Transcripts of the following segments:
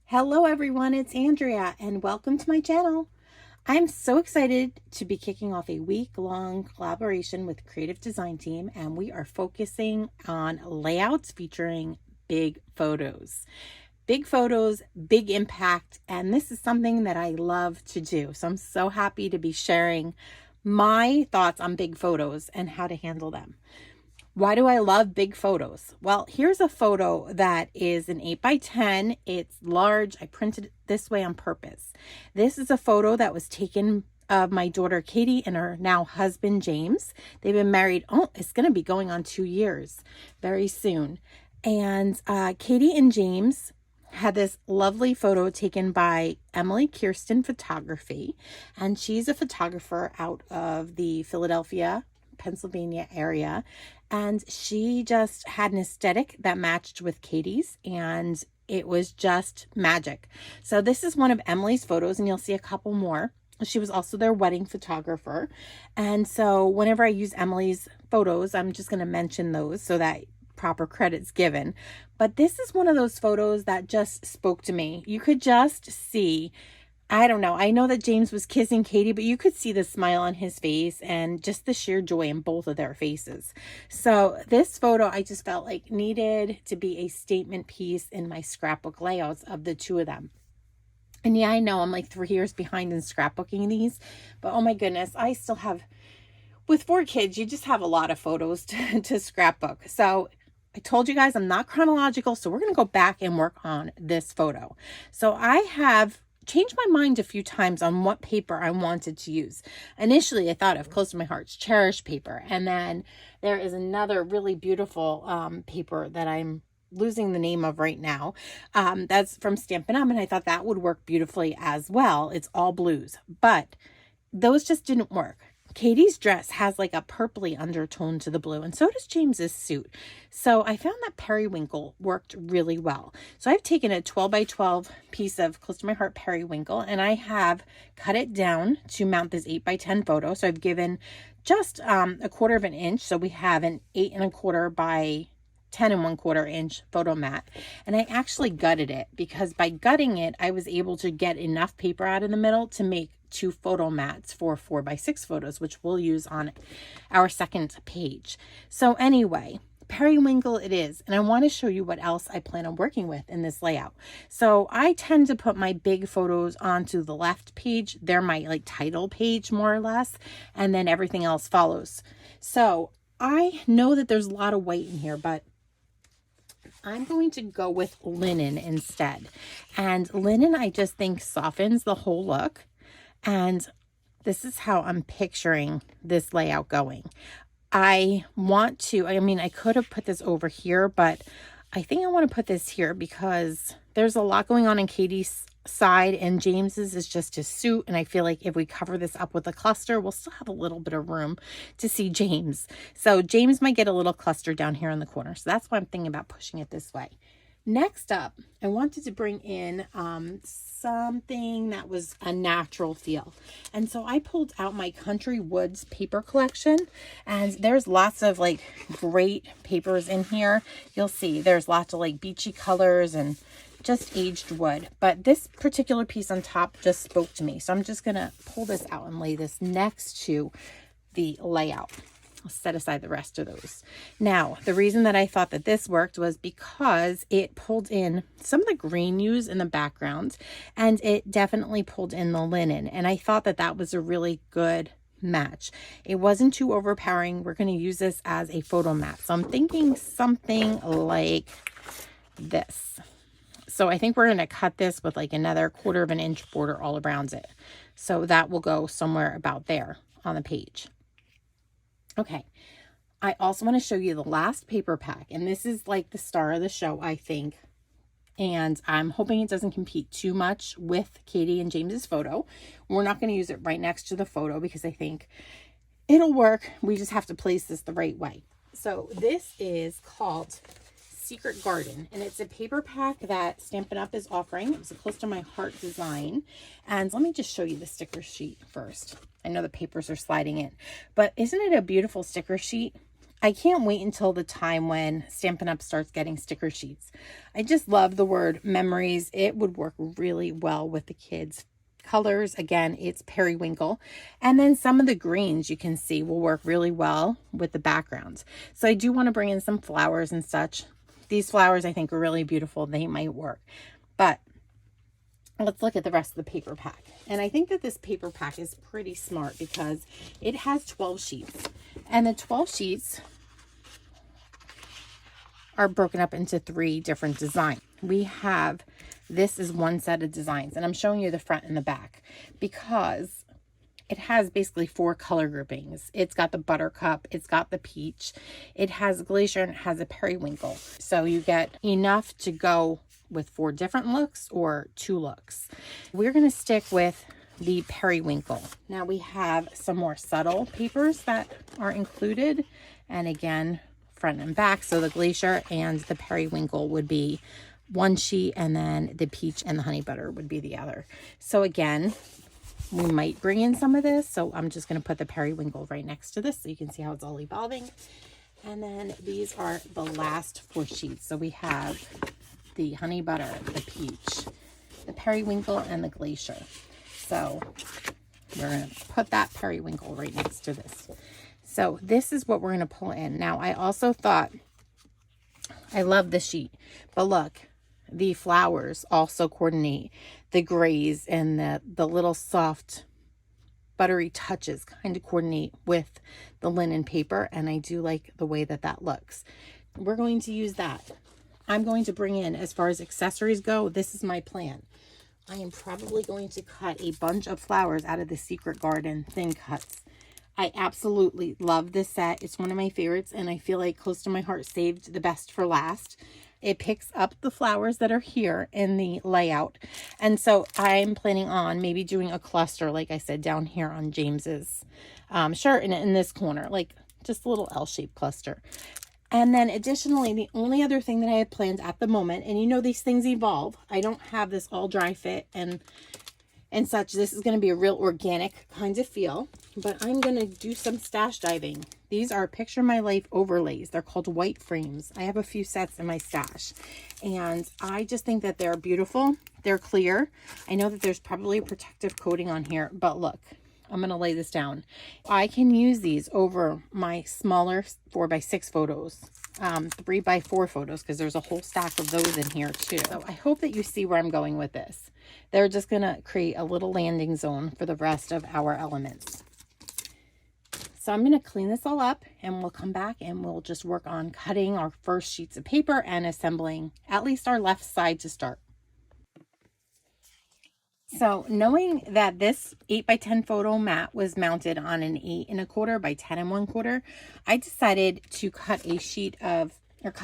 Hello everyone, it's Andrea and welcome to my channel. I'm so excited to be kicking off a week-long collaboration with Creative Design Team, and we are focusing on layouts featuring big photos. Big photos, big impact, and this is something that I love to do. So I'm so happy to be sharing my thoughts on big photos and how to handle them. Why do I love big photos? Well, here's a photo that is an 8x10. It's large. I printed it this way on purpose. This is a photo that was taken of my daughter Katie and her now husband James. They've been married, it's going to be going on 2 years very soon. And Katie and James had this lovely photo taken by Emily Kirsten Photography. And she's a photographer out of the Philadelphia, Pennsylvania area, and she just had an aesthetic that matched with Katie's, and it was just magic. So this is one of Emily's photos, and you'll see a couple more. She was also their wedding photographer, and so whenever I use Emily's photos, I'm just going to mention those so that proper credit's given. But this is one of those photos that just spoke to me. You could just see, I don't know. I know that James was kissing Katie, but you could see the smile on his face and just the sheer joy in both of their faces. So this photo, I just felt like needed to be a statement piece in my scrapbook layouts of the two of them. And yeah, I know I'm like 3 years behind in scrapbooking these, but oh my goodness, I still have, with 4 kids, you just have a lot of photos to scrapbook. So I told you guys I'm not chronological, so we're going to go back and work on this photo. So I have changed my mind a few times on what paper I wanted to use. Initially, I thought of Close to My Heart's Cherish paper, and then there is another really beautiful paper that I'm losing the name of right now. That's from Stampin' Up, and I thought that would work beautifully as well. It's all blues, but those just didn't work. Katie's dress has like a purpley undertone to the blue, and so does James's suit. So I found that periwinkle worked really well. So I've taken a 12x12 piece of Close to My Heart periwinkle, and I have cut it down to mount this 8x10 photo. So I've given just a quarter of an inch. So we have an 8¼ by 10¼ inch photo mat, and I actually gutted it because by gutting it I was able to get enough paper out in the middle to make 2 photo mats for 4x6 photos, which we'll use on our second page. So anyway, periwinkle it is, and I want to show you what else I plan on working with in this layout. So I tend to put my big photos onto the left page. They're my like title page more or less, and then everything else follows. So I know that there's a lot of white in here, but I'm going to go with linen instead. And linen, I just think, softens the whole look. And this is how I'm picturing this layout going. I could have put this over here, but I think I want to put this here because there's a lot going on in Katie's side, and James's is just his suit. And I feel like if we cover this up with a cluster, we'll still have a little bit of room to see James. So James might get a little cluster down here in the corner. So that's why I'm thinking about pushing it this way. Next up, I wanted to bring in something that was a natural feel. And so I pulled out my Country Woods paper collection, and there's lots of like great papers in here. You'll see there's lots of like beachy colors and just aged wood. But this particular piece on top just spoke to me. So I'm just going to pull this out and lay this next to the layout. I'll set aside the rest of those. Now, the reason that I thought that this worked was because it pulled in some of the green hues in the background, and it definitely pulled in the linen. And I thought that that was a really good match. It wasn't too overpowering. We're going to use this as a photo mat. So I'm thinking something like this. So I think we're going to cut this with like another 1/4 inch border all around it. So that will go somewhere about there on the page. Okay, I also want to show you the last paper pack, and this is like the star of the show, I think. And I'm hoping it doesn't compete too much with Katie and James's photo. We're not going to use it right next to the photo because I think it'll work. We just have to place this the right way. So this is called Secret Garden, and it's a paper pack that Stampin' Up is offering. It was a Close to My Heart design. And let me just show you the sticker sheet first. I know the papers are sliding in, but isn't it a beautiful sticker sheet? I can't wait until the time when Stampin' Up starts getting sticker sheets. I just love the word memories. It would work really well with the kids. Colors, again, it's periwinkle. And then some of the greens you can see will work really well with the backgrounds. So I do want to bring in some flowers and such. These flowers I think are really beautiful. They might work. But let's look at the rest of the paper pack. And I think that this paper pack is pretty smart because it has 12 sheets. And the 12 sheets are broken up into 3 different designs. We have, this is one set of designs, and I'm showing you the front and the back because it has basically 4 color groupings. It's got the buttercup, it's got the peach, it has glacier, and it has a periwinkle. So you get enough to go with 4 different looks or 2 looks. We're going to stick with the periwinkle. Now we have some more subtle papers that are included, and again, front and back. So the glacier and the periwinkle would be one sheet, and then the peach and the honey butter would be the other. So again, we might bring in some of this. So I'm just going to put the periwinkle right next to this so you can see how it's all evolving. And then these are the last 4 sheets. So we have the honey butter, the peach, the periwinkle, and the glacier. So we're going to put that periwinkle right next to this. So this is what we're going to pull in. Now, I also thought, I love this sheet, but look, the flowers also coordinate, the grays and the little soft buttery touches kind of coordinate with the linen paper. And I do like the way that that looks. We're going to use that. I'm going to bring in, as far as accessories go, this is my plan. I am probably going to cut a bunch of flowers out of the Secret Garden thin cuts. I absolutely love this set. It's one of my favorites, and I feel like close to my heart, saved the best for last. It picks up the flowers that are here in the layout. And so I'm planning on maybe doing a cluster, like I said, down here on James's shirt and in this corner, like just a little L-shaped cluster. And then additionally, the only other thing that I have planned at the moment, and you know these things evolve. I don't have this all dry fit and such. This is going to be a real organic kind of feel, but I'm going to do some stash diving. These are Picture My Life overlays. They're called white frames. I have a few sets in my stash, and I just think that they're beautiful. They're clear. I know that there's probably a protective coating on here, but look, I'm going to lay this down. I can use these over my smaller 4x6 photos, 3x4 photos, because there's a whole stack of those in here too. So I hope that you see where I'm going with this. They're just going to create a little landing zone for the rest of our elements. So I'm going to clean this all up, and we'll come back and we'll just work on cutting our first sheets of paper and assembling at least our left side to start. So knowing that this 8x10 photo mat was mounted on an 8 1/4 by 10 1/4, I decided to cut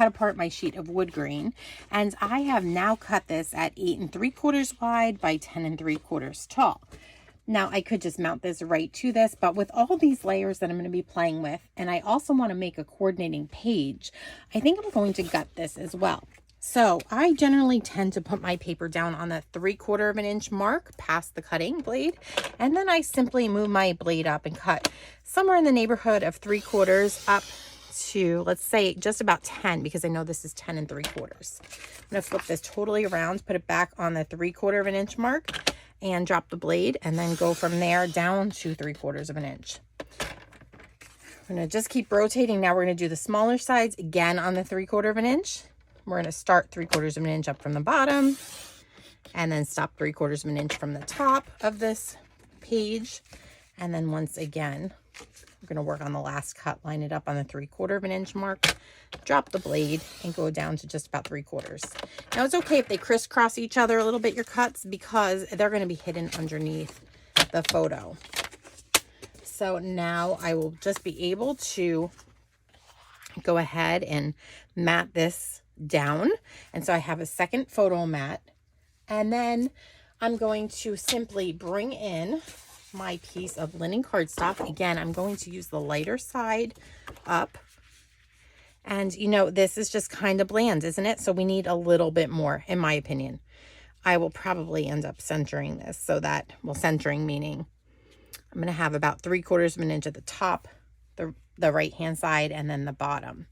apart my sheet of wood grain, and I have now cut this at 8 3/4 wide by 10 3/4 tall. Now I could just mount this right to this, but with all these layers that I'm going to be playing with, and I also want to make a coordinating page, I think I'm going to gut this as well. So I generally tend to put my paper down on the 3/4 inch mark past the cutting blade. And then I simply move my blade up and cut somewhere in the neighborhood of 3/4 up to, let's say, just about 10, because I know this is 10 3/4. I'm going to flip this totally around, put it back on the 3/4 inch mark and drop the blade, and then go from there down to 3/4 inch. I'm going to just keep rotating. Now we're going to do the smaller sides again on the 3/4 inch. We're going to start 3/4 inch up from the bottom and then stop 3/4 inch from the top of this page. And then once again, we're going to work on the last cut, line it up on the 3/4 inch mark, drop the blade, and go down to just about 3/4. Now it's okay if they crisscross each other a little bit, your cuts, because they're going to be hidden underneath the photo. So now I will just be able to go ahead and mat this down. And so I have a second photo mat, and then I'm going to simply bring in my piece of linen cardstock. Again, I'm going to use the lighter side up, and you know, this is just kind of bland, isn't it? So we need a little bit more, in my opinion. I will probably end up centering this so that, well, centering meaning I'm going to have about 3/4 inch at the top, the right hand side and then the bottom.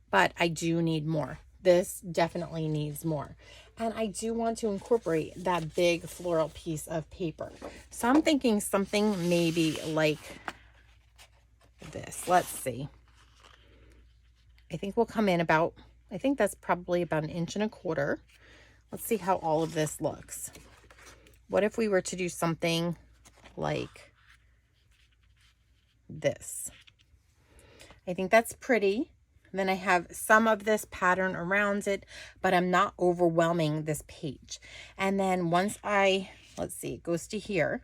But I do need more. This definitely needs more. And I do want to incorporate that big floral piece of paper. So I'm thinking something maybe like this. Let's see. I think we'll come in about, I think that's probably about 1.25 inches. Let's see how all of this looks. What if we were to do something like this? I think that's pretty. Then I have some of this pattern around it, but I'm not overwhelming this page. And then once let's see, it goes to here.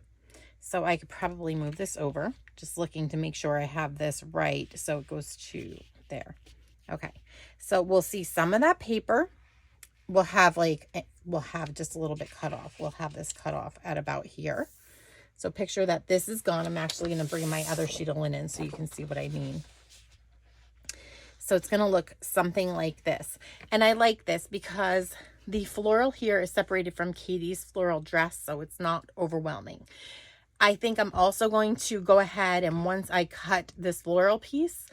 So I could probably move this over, just looking to make sure I have this right. So it goes to there. Okay. So we'll see some of that paper. We'll have just a little bit cut off. We'll have this cut off at about here. So picture that this is gone. I'm actually going to bring my other sheet of linen so you can see what I mean. So it's going to look something like this. And I like this because the floral here is separated from Katie's floral dress, so it's not overwhelming. I think I'm also going to go ahead and once I cut this floral piece,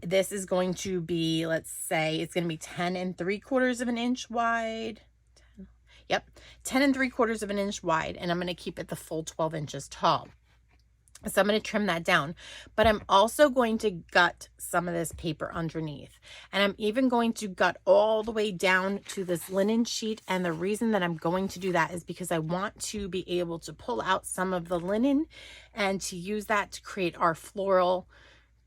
this is going to be, let's say it's going to be 10 3/4 of an inch wide. 10 3/4 of an inch wide. And I'm going to keep it the full 12 inches tall. So I'm going to trim that down, but I'm also going to gut some of this paper underneath. And I'm even going to gut all the way down to this linen sheet. And the reason that I'm going to do that is because I want to be able to pull out some of the linen and to use that to create our floral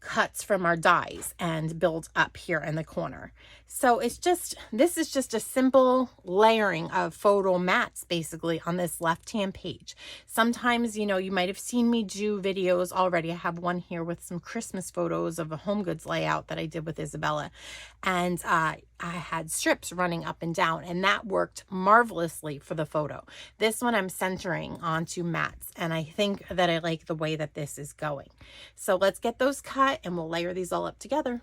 cuts from our dies and build up here in the corner. So this is just a simple layering of photo mats basically on this left-hand page. Sometimes, you might have seen me do videos already. I have one here with some Christmas photos of a home goods layout that I did with Isabella. And I had strips running up and down, and that worked marvelously for the photo. This one I'm centering onto mats, and I think that I like the way that this is going. So let's get those cut and we'll layer these all up together.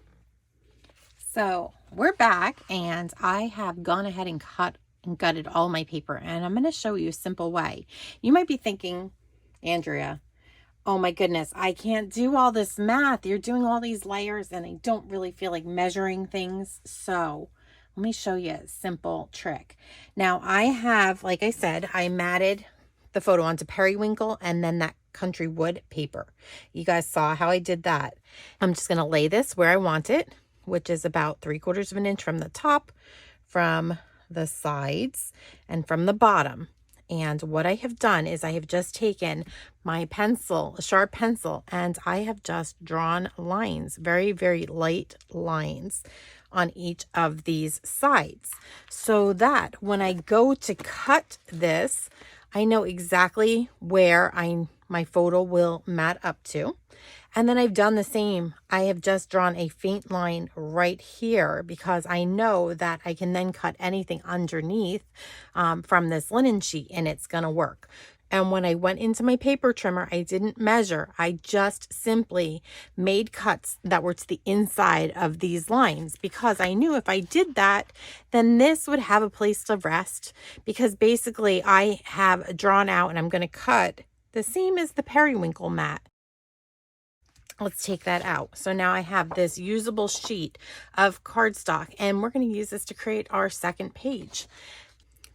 So we're back, and I have gone ahead and cut and gutted all my paper, and I'm going to show you a simple way. You might be thinking, Andrea, oh my goodness, I can't do all this math. You're doing all these layers and I don't really feel like measuring things. So let me show you a simple trick. Now I have, like I said, I matted the photo onto periwinkle and then that country wood paper. You guys saw how I did that. I'm just going to lay this where I want it, which is about 3/4 of an inch from the top, from the sides, and from the bottom. And what I have done is I have just taken my pencil, a sharp pencil, and I have just drawn lines, very, very light lines on each of these sides, so that when I go to cut this, I know exactly where my photo will mat up to. And then I've done the same. I have just drawn a faint line right here because I know that I can then cut anything underneath from this linen sheet and it's going to work. And when I went into my paper trimmer, I didn't measure. I just simply made cuts that were to the inside of these lines because I knew if I did that, then this would have a place to rest, because basically I have drawn out and I'm going to cut the same as the periwinkle mat. Let's take that out. So now I have this usable sheet of cardstock, and we're going to use this to create our second page.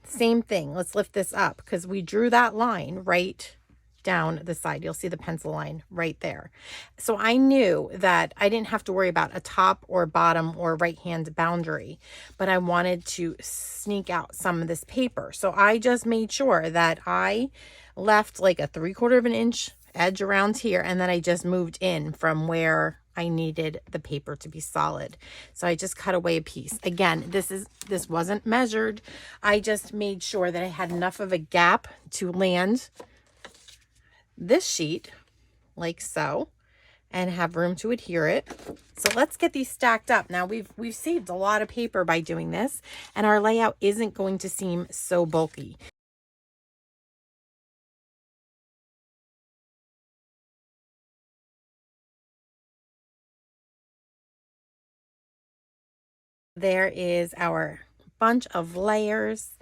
Same thing. Let's lift this up because we drew that line right down the side. You'll see the pencil line right there. So I knew that I didn't have to worry about a top or bottom or right hand boundary, but I wanted to sneak out some of this paper. So I just made sure that I left like a 3/4 of an inch edge around here, and then I just moved in from where I needed the paper to be solid. So I just cut away a piece. Again, this wasn't measured. I just made sure that I had enough of a gap to land this sheet like so and have room to adhere it. So let's get these stacked up. Now we've saved a lot of paper by doing this, and our layout isn't going to seem so bulky. There is our bunch of layers,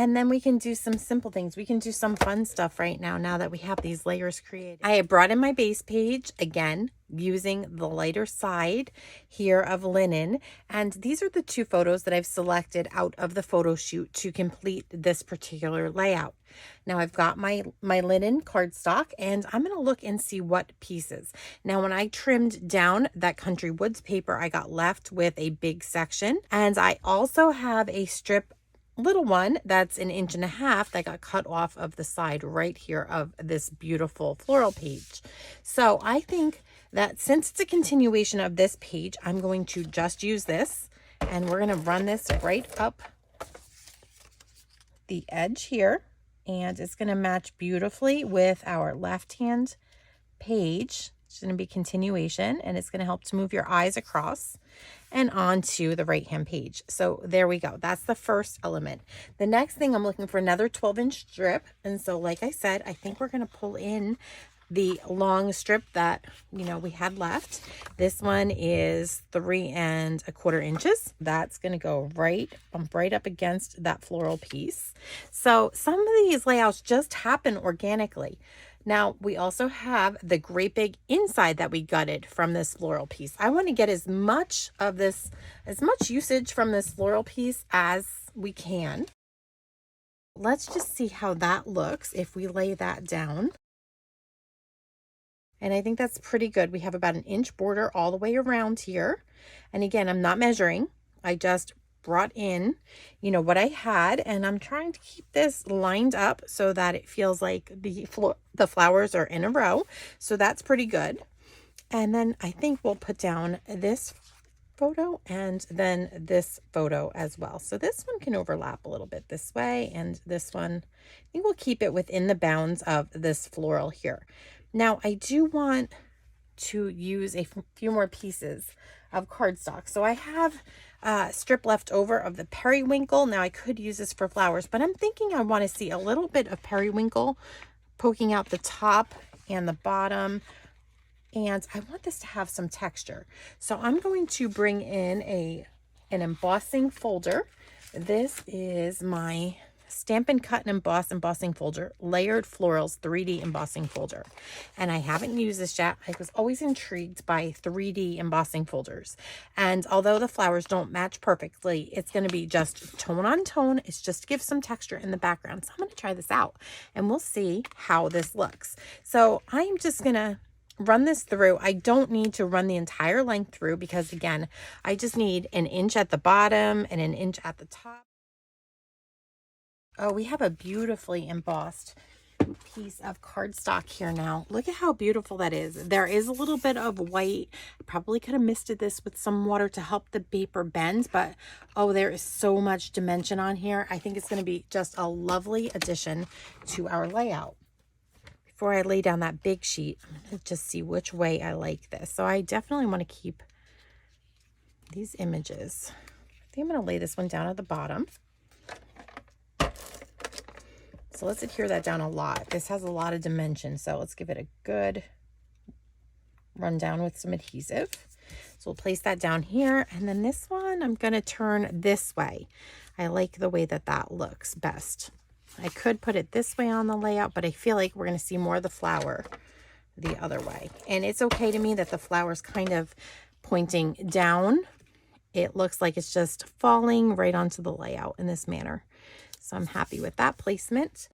And then we can do some simple things. We can do some fun stuff right now that we have these layers created. I have brought in my base page again, using the lighter side here of linen. And these are the two photos that I've selected out of the photo shoot to complete this particular layout. Now I've got my linen cardstock, and I'm going to look and see what pieces. Now when I trimmed down that Country Woods paper, I got left with a big section. And I also have a strip little one that's 1.5 inches that got cut off of the side right here of this beautiful floral page. So I think that since it's a continuation of this page, I'm going to just use this, and we're going to run this right up the edge here, and it's going to match beautifully with our left hand page. It's going to be continuation, and it's going to help to move your eyes across and onto the right hand page. So there we go. That's the first element. The next thing, I'm looking for another 12-inch strip. And so like I said, I think we're going to pull in the long strip that, you know, we had left. This one is 3¼ inches. That's going to go bump right up against that floral piece. So some of these layouts just happen organically. Now, we also have the great big inside that we gutted from this floral piece. I want to get as much usage from this floral piece as we can. Let's just see how that looks if we lay that down. And I think that's pretty good. We have about 1 inch border all the way around here. And again, I'm not measuring. I just brought in, you know, what I had, and I'm trying to keep this lined up so that it feels like the flowers are in a row. So that's pretty good. And then I think we'll put down this photo and then this photo as well. So this one can overlap a little bit this way, and this one, I think we'll keep it within the bounds of this floral here. Now I do want to use a few more pieces of cardstock. So I have a strip left over of the periwinkle. Now I could use this for flowers, but I'm thinking I want to see a little bit of periwinkle poking out the top and the bottom. And I want this to have some texture. So I'm going to bring in an embossing folder. This is my Stampin' Cut and Emboss embossing folder, Layered Florals 3D embossing folder. And I haven't used this yet. I was always intrigued by 3D embossing folders. And although the flowers don't match perfectly, it's going to be just tone on tone. It's just to give some texture in the background. So I'm going to try this out and we'll see how this looks. So I'm just going to run this through. I don't need to run the entire length through because again, I just need 1 inch at the bottom and 1 inch at the top. Oh, we have a beautifully embossed piece of cardstock here now. Look at how beautiful that is. There is a little bit of white. I probably could have misted this with some water to help the paper bend, but oh, there is so much dimension on here. I think it's going to be just a lovely addition to our layout. Before I lay down that big sheet, I'm going to just see which way I like this. So I definitely want to keep these images. I think I'm going to lay this one down at the bottom. So let's adhere that down a lot. This has a lot of dimension, so let's give it a good run down with some adhesive. So we'll place that down here, and then this one I'm going to turn this way. I like the way that that looks best. I could put it this way on the layout, but I feel like we're going to see more of the flower the other way. And it's okay to me that the flower's kind of pointing down. It looks like it's just falling right onto the layout in this manner. So I'm happy with that placement.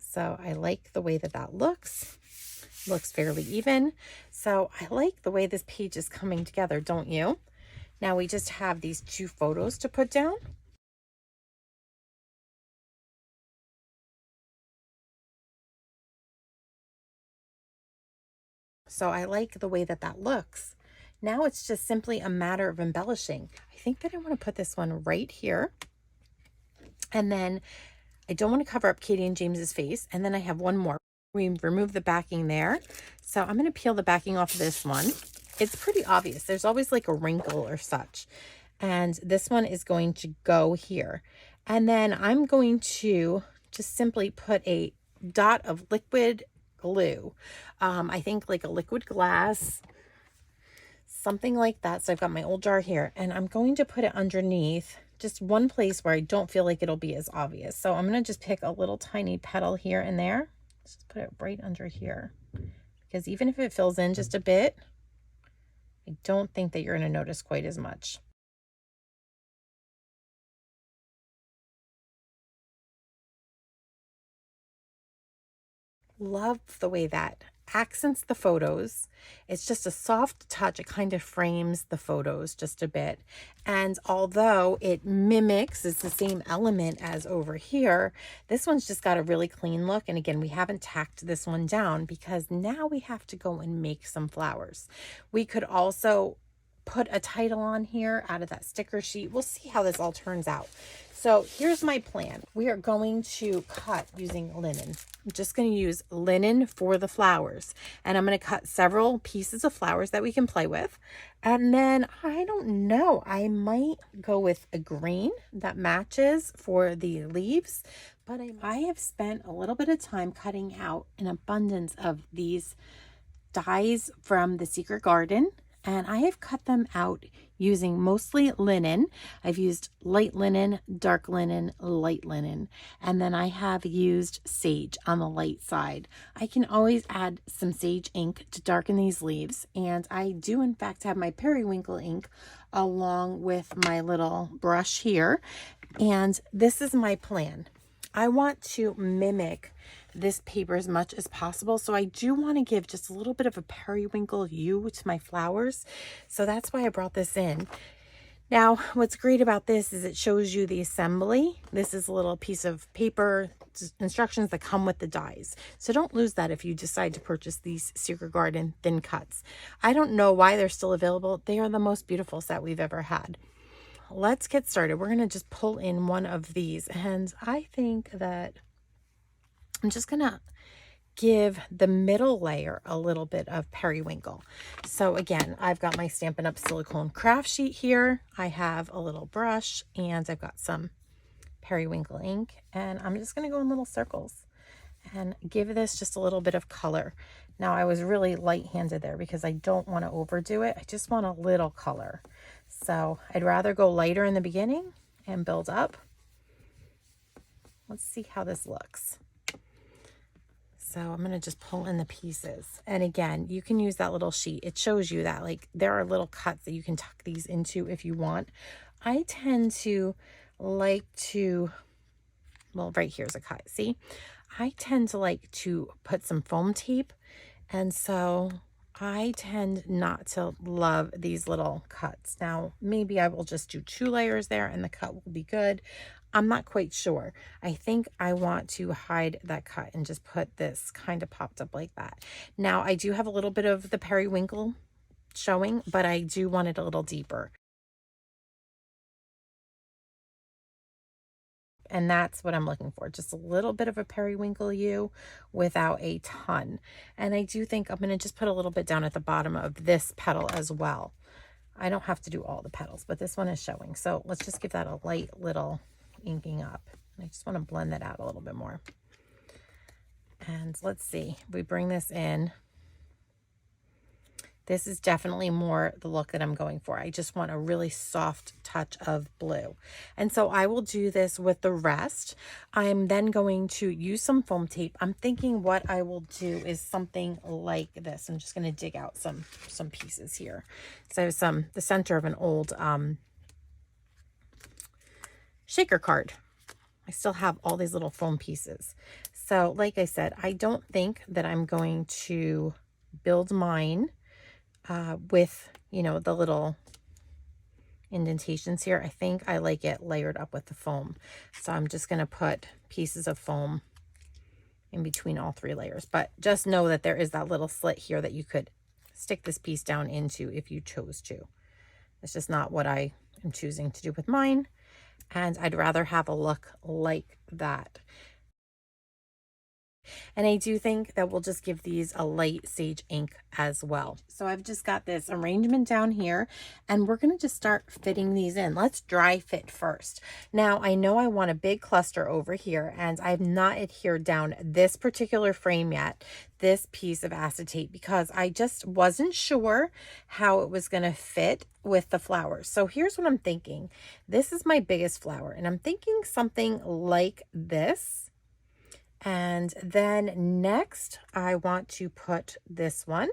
So I like the way that that looks. Looks fairly even. So I like the way this page is coming together, don't you? Now we just have these 2 photos to put down. So I like the way that that looks. Now it's just simply a matter of embellishing. I think that I want to put this one right here. And then I don't want to cover up Katie and James's face. And then I have one more. We remove the backing there. So I'm going to peel the backing off of this one. It's pretty obvious. There's always like a wrinkle or such. And this one is going to go here. And then I'm going to just simply put a dot of liquid glue. I think like a liquid glass. something like that. So I've got my old jar here, and I'm going to put it underneath just one place where I don't feel like it'll be as obvious. So I'm going to just pick a little tiny petal here and there. Let's just put it right under here, because even if it fills in just a bit, I don't think that you're going to notice quite as much. Love the way that accents the photos. It's just a soft touch. It kind of frames the photos just a bit. And although it mimics, it's the same element as over here, this one's just got a really clean look. And again, we haven't tacked this one down because now we have to go and make some flowers. We could also put a title on here out of that sticker sheet. We'll see how this all turns out. So here's my plan. We are going to cut using linen. I'm just going to use linen for the flowers, and I'm going to cut several pieces of flowers that we can play with. And then I don't know, I might go with a green that matches for the leaves, but I have spent a little bit of time cutting out an abundance of these dies from the Secret Garden. And I have cut them out using mostly linen. I've used light linen, dark linen, light linen, and then I have used sage on the light side. I can always add some sage ink to darken these leaves, and I do in fact have my periwinkle ink along with my little brush here. And this is my plan. I want to mimic this paper as much as possible. So I do want to give just a little bit of a periwinkle hue to my flowers. So that's why I brought this in. Now, what's great about this is it shows you the assembly. This is a little piece of paper, instructions that come with the dies. So don't lose that if you decide to purchase these Secret Garden thin cuts. I don't know why they're still available. They are the most beautiful set we've ever had. Let's get started. We're going to just pull in one of these, and I think that I'm just going to give the middle layer a little bit of periwinkle. So again, I've got my Stampin' Up silicone craft sheet here. I have a little brush, and I've got some periwinkle ink, and I'm just going to go in little circles and give this just a little bit of color. Now, I was really light-handed there because I don't want to overdo it. I just want a little color. So I'd rather go lighter in the beginning and build up. Let's see how this looks. So I'm going to just pull in the pieces. And again, you can use that little sheet. It shows you that like there are little cuts that you can tuck these into if you want. I tend to like to, well, right here's a cut. See, I tend to like to put some foam tape. And so I tend not to love these little cuts. Now, maybe I will just do 2 layers there and the cut will be good. I'm not quite sure. I think I want to hide that cut and just put this kind of popped up like that. Now, I do have a little bit of the periwinkle showing, but I do want it a little deeper. And that's what I'm looking for. Just a little bit of a periwinkle hue without a ton. And I do think I'm going to just put a little bit down at the bottom of this petal as well. I don't have to do all the petals, but this one is showing. So let's just give that a light little inking up. And I just want to blend that out a little bit more. And let's see, if we bring this in, this is definitely more the look that I'm going for. I just want a really soft touch of blue. And so I will do this with the rest. I'm then going to use some foam tape. I'm thinking what I will do is something like this. I'm just going to dig out some pieces here. So I have the center of an old shaker card. I still have all these little foam pieces. So like I said, I don't think that I'm going to build mine with, you know, the little indentations here. I think I like it layered up with the foam. So I'm just going to put pieces of foam in between all 3 layers. But just know that there is that little slit here that you could stick this piece down into if you chose to. It's just not what I am choosing to do with mine. And I'd rather have a look like that. And I do think that we'll just give these a light sage ink as well. So I've just got this arrangement down here, and we're going to just start fitting these in. Let's dry fit first. Now, I know I want a big cluster over here, and I've not adhered down this particular frame yet, this piece of acetate, because I just wasn't sure how it was going to fit with the flowers. So here's what I'm thinking. This is my biggest flower, and I'm thinking something like this. And then next, I want to put this one.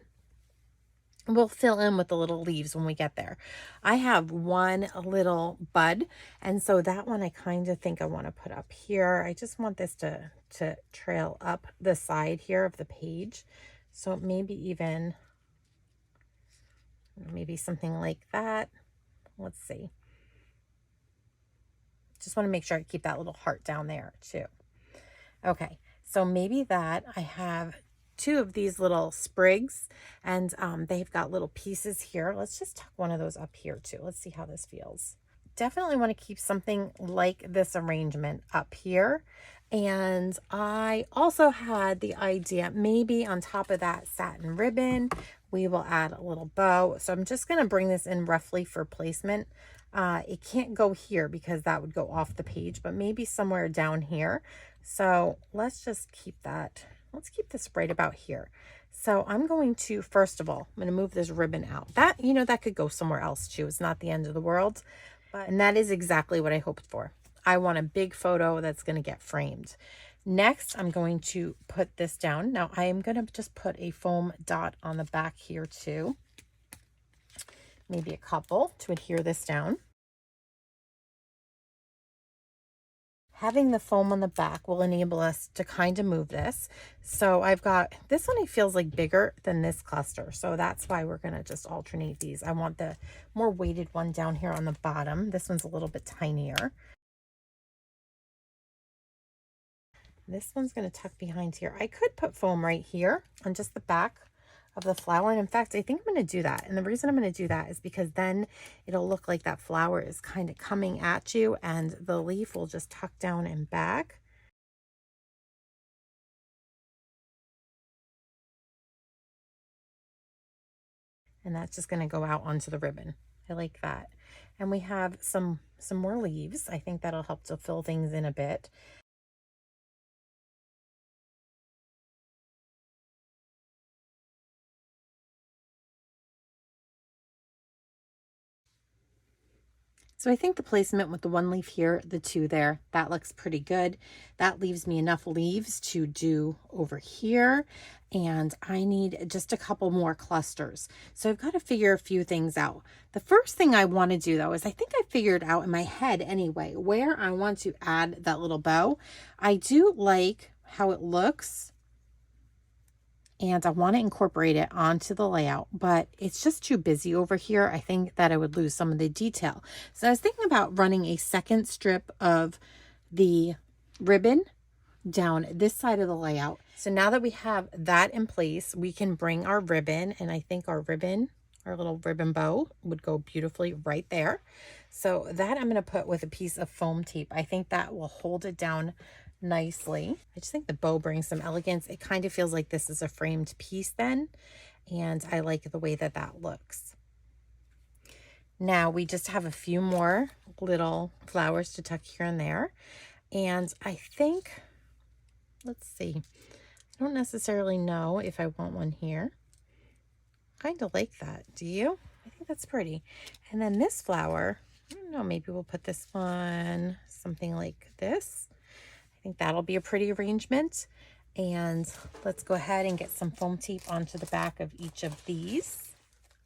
We'll fill in with the little leaves when we get there. I have one little bud, and so that one I kind of think I want to put up here. I just want this to trail up the side here of the page. So maybe even, maybe something like that. Let's see. Just want to make sure I keep that little heart down there too. Okay, so maybe that. I have two of these little sprigs, and they've got little pieces here. Let's just tuck one of those up here too. Let's see how this feels. Definitely want to keep something like this arrangement up here. And I also had the idea, maybe on top of that satin ribbon, we will add a little bow. So I'm just going to bring this in roughly for placement. It can't go here because that would go off the page, but maybe somewhere down here. So let's just keep that. Let's keep this right about here. So I'm going to, first of all, I'm going to move this ribbon out. That, you know, that could go somewhere else too. It's not the end of the world, and that is exactly what I hoped for. I want a big photo that's going to get framed. Next, I'm going to put this down. Now I am going to just put a foam dot on the back here too. Maybe a couple to adhere this down. Having the foam on the back will enable us to kind of move this. So I've got, this one it feels like bigger than this cluster. So that's why we're going to just alternate these. I want the more weighted one down here on the bottom. This one's a little bit tinier. This one's going to tuck behind here. I could put foam right here on just the back of the flower, and in fact I think I'm going to do that. And the reason I'm going to do that is because then it'll look like that flower is kind of coming at you, and the leaf will just tuck down and back. And that's just going to go out onto the ribbon. I like that. And we have some more leaves. I think that'll help to fill things in a bit. So I think the placement with the one leaf here, the two there, that looks pretty good. That leaves me enough leaves to do over here. And I need just a couple more clusters. So I've got to figure a few things out. The first thing I want to do though is I think I figured out in my head anyway, where I want to add that little bow. I do like how it looks, and I want to incorporate it onto the layout, but it's just too busy over here. I think that I would lose some of the detail. So I was thinking about running a second strip of the ribbon down this side of the layout. So now that we have that in place, we can bring our ribbon, and I think our ribbon, our little ribbon bow would go beautifully right there. So that I'm going to put with a piece of foam tape. I think that will hold it down nicely. I just think the bow brings some elegance. It kind of feels like this is a framed piece then, and I like the way that that looks. Now we just have a few more little flowers to tuck here and there, and I think, let's see, I don't necessarily know if I want one here. Kind of like that. Do you? I think that's pretty. And then this flower, I don't know, maybe we'll put this one something like this. I think that'll be a pretty arrangement. And let's go ahead and get some foam tape onto the back of each of these.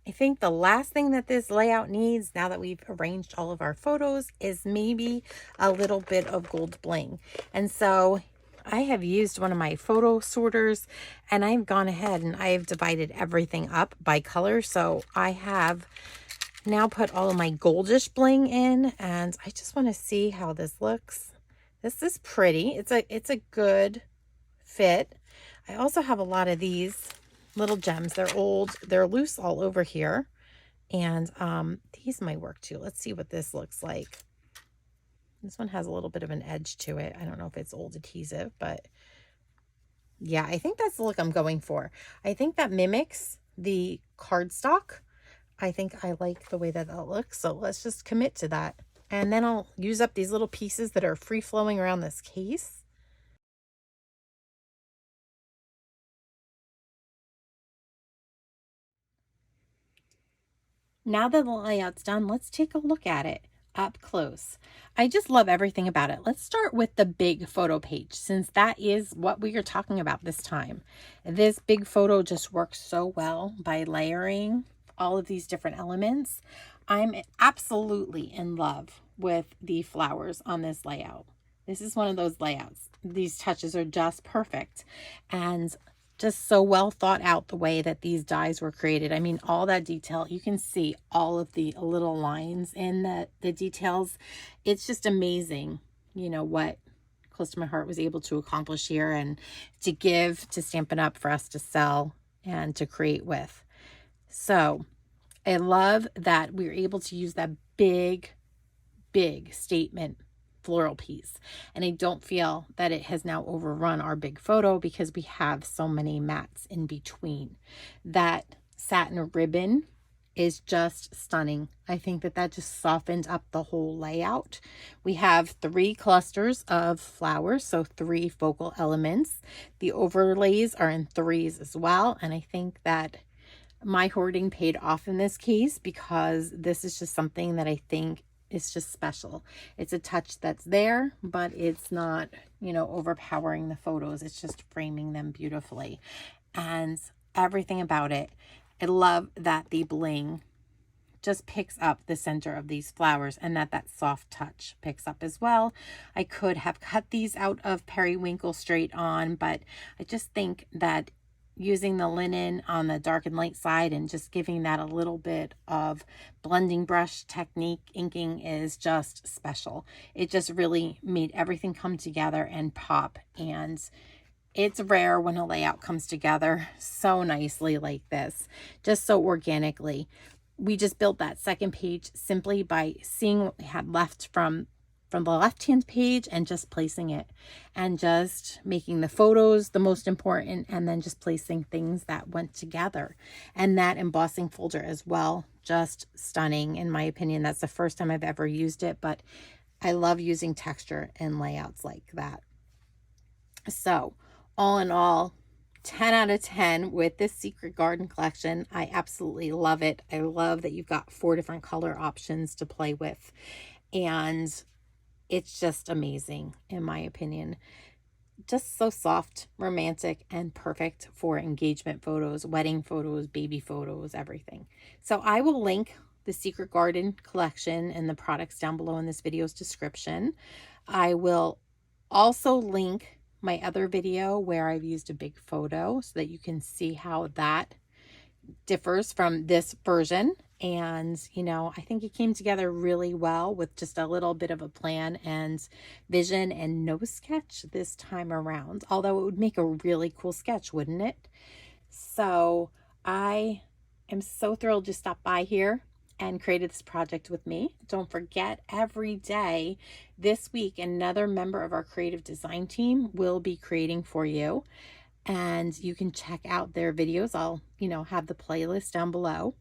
I think the last thing that this layout needs, now that we've arranged all of our photos, is maybe a little bit of gold bling. And so I have used one of my photo sorters, and I've gone ahead and I've divided everything up by color. So I have now put all of my goldish bling in, and I just want to see how this looks. This is pretty. It's a good fit. I also have a lot of these little gems. They're old. They're loose all over here. And these might work too. Let's see what this looks like. This one has a little bit of an edge to it. I don't know if it's old adhesive, but Yeah, I think that's the look I'm going for. I think that mimics the cardstock. I think I like the way that that looks. So let's just commit to that. And then I'll use up these little pieces that are free flowing around this case. Now that the layout's done, let's take a look at it up close. I just love everything about it. Let's start with the big photo page, since that is what we are talking about this time. This big photo just works so well by layering all of these different elements. I'm absolutely in love with the flowers on this layout. This is one of those layouts. These touches are just perfect. And just so well thought out the way that these dies were created. I mean, all that detail, you can see all of the little lines in the details. It's just amazing, you know, what Close to My Heart was able to accomplish here and to give to Stampin' Up for us to sell and to create with. So I love that we were able to use that big statement floral piece, and I don't feel that it has now overrun our big photo because we have so many mats in between. That satin ribbon is just stunning. I think that that just softened up the whole layout. We have 3 clusters of flowers, so 3 focal elements. The overlays are in 3s as well, and I think that my hoarding paid off in this case because this is just something that I think is just special. It's a touch that's there, but it's not, you know, overpowering the photos. It's just framing them beautifully. And everything about it, I love that the bling just picks up the center of these flowers and that soft touch picks up as well. I could have cut these out of periwinkle straight on, but I just think that using the linen on the dark and light side and just giving that a little bit of blending brush technique inking is just special. It just really made everything come together and pop, and it's rare when a layout comes together so nicely like this, just so organically. We just built that second page simply by seeing what we had left from the left-hand page and just placing it and just making the photos the most important, and then just placing things that went together. And that embossing folder as well, just stunning in my opinion. That's the first time I've ever used it, but I love using texture and layouts like that. So all in all, 10 out of 10 with this Secret Garden collection. I absolutely love it. I love that you've got 4 different color options to play with, and it's just amazing in my opinion. Just so soft, romantic, and perfect for engagement photos, wedding photos, baby photos, everything. So I will link the Secret Garden collection and the products down below in this video's description. I will also link my other video where I've used a big photo so that you can see how that differs from this version. And, you know, I think it came together really well with just a little bit of a plan and vision and no sketch this time around. Although it would make a really cool sketch, wouldn't it? So I am so thrilled to stop by here and created this project with me. Don't forget, every day this week, another member of our creative design team will be creating for you. And you can check out their videos. I'll, you know, have the playlist down below.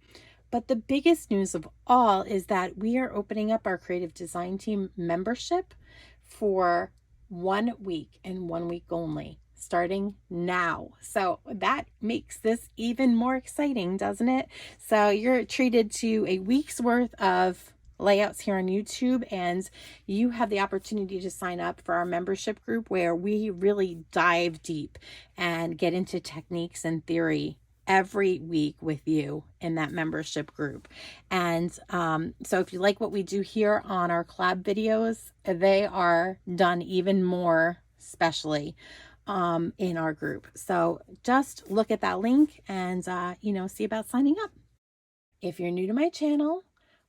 But the biggest news of all is that we are opening up our creative design team membership for 1 week and 1 week only, starting now. So that makes this even more exciting, doesn't it? So you're treated to a week's worth of layouts here on YouTube, and you have the opportunity to sign up for our membership group where we really dive deep and get into techniques and theory every week with you in that membership group. And so if you like what we do here on our collab videos, they are done even more specially in our group. So just look at that link and you know, see about signing up. If you're new to my channel,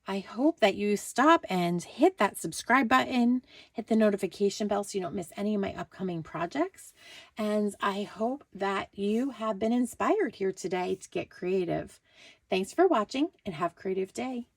I hope that you stop and hit that subscribe button, hit the notification bell so you don't miss any of my upcoming projects. And I hope that you have been inspired here today to get creative. Thanks for watching and have a creative day.